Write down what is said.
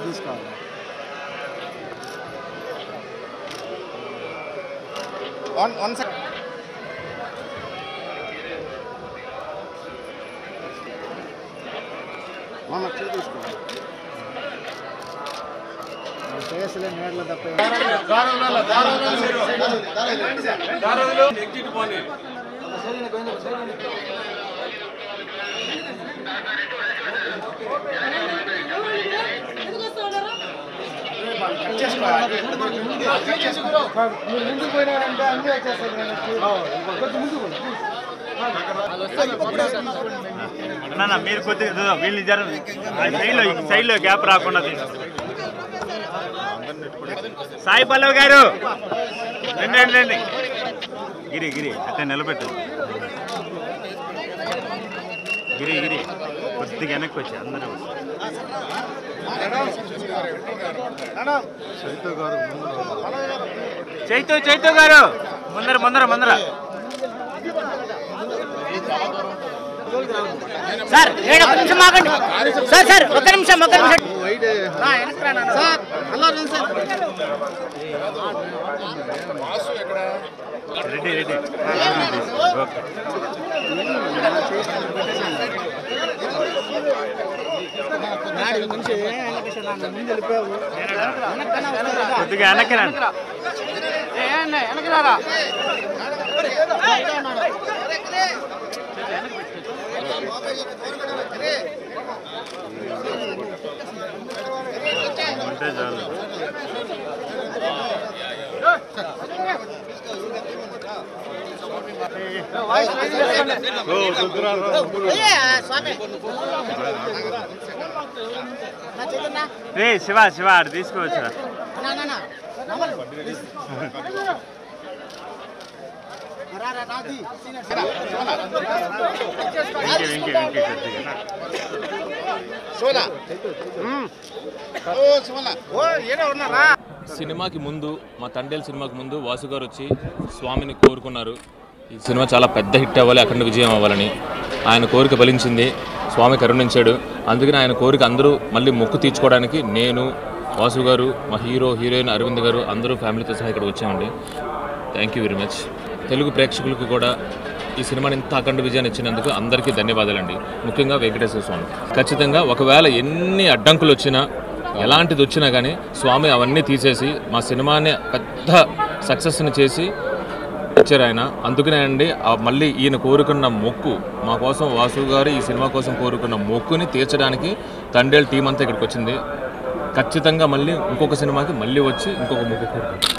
తీసుకోవాలి. కేసులే నేర్లు తప్ప మీరు ముందుకు పోయినారంటే అన్నీ వచ్చేస్తారు. మీరు కొద్దిగా వీళ్ళు సైడ్లో గ్యాప్ రాకుండా సాయి పల్లవి గారు రండి రండి రండి. గిరి గిరి అట్లా నిలబెట్టు. గిరి గిరి కొద్దిగా వెనక్కి వచ్చి అందరూ చైతు గారు ముందర ముందర ముందర. సార్ ఒక నిమిషం ఆగండి సార్. సార్ ఒక్క నిమిషం రెడ్డి రెడ్డి కొద్దిగా వెనక్కి రండి. అంటే చాలు. రే శివ శివ ఆడు తీసుకోవచ్చురా. సినిమాకి ముందు మా తండేల్ సినిమాకి ముందు వాసు గారు వచ్చి స్వామిని కోరుకున్నారు. ఈ సినిమా చాలా పెద్ద హిట్ అవ్వాలి, అఖండ విజయం అవ్వాలని. ఆయన కోరిక ఫలించింది, స్వామి కరుణించాడు. అందుకని ఆయన కోరిక అందరూ మళ్ళీ మొక్కు తీర్చుకోవడానికి నేను, వాసు గారు, మా హీరో హీరోయిన్ అరవింద్ గారు అందరూ ఫ్యామిలీతో సహా ఇక్కడ వచ్చామండి. Thank you very much. Telugu ప్రేక్షకులకు కూడా ఈ సినిమాని ఇంత అఖండ విజయాన్ని ఇచ్చినందుకు అందరికీ ధన్యవాదాలండి. ముఖ్యంగా వెంకటేశ్వర స్వామి. ఖచ్చితంగా ఒకవేళ ఎన్ని అడ్డంకులు వచ్చినా ఎలాంటిది వచ్చినా కానీ స్వామి అవన్నీ తీసేసి మా సినిమాని పెద్ద సక్సెస్ని చేసి ఇచ్చారు ఆయన. అందుకనే అండి మళ్ళీ ఈయన కోరుకున్న మొక్కు మా కోసం, వాసు గారు ఈ సినిమా కోసం కోరుకున్న మొక్కుని తీర్చడానికి తండేల్ టీం అంతా ఇక్కడికి వచ్చింది. ఖచ్చితంగా మళ్ళీ ఇంకొక సినిమాకి మళ్ళీ వచ్చి ఇంకొక మొక్కు కోరుకుంటాం.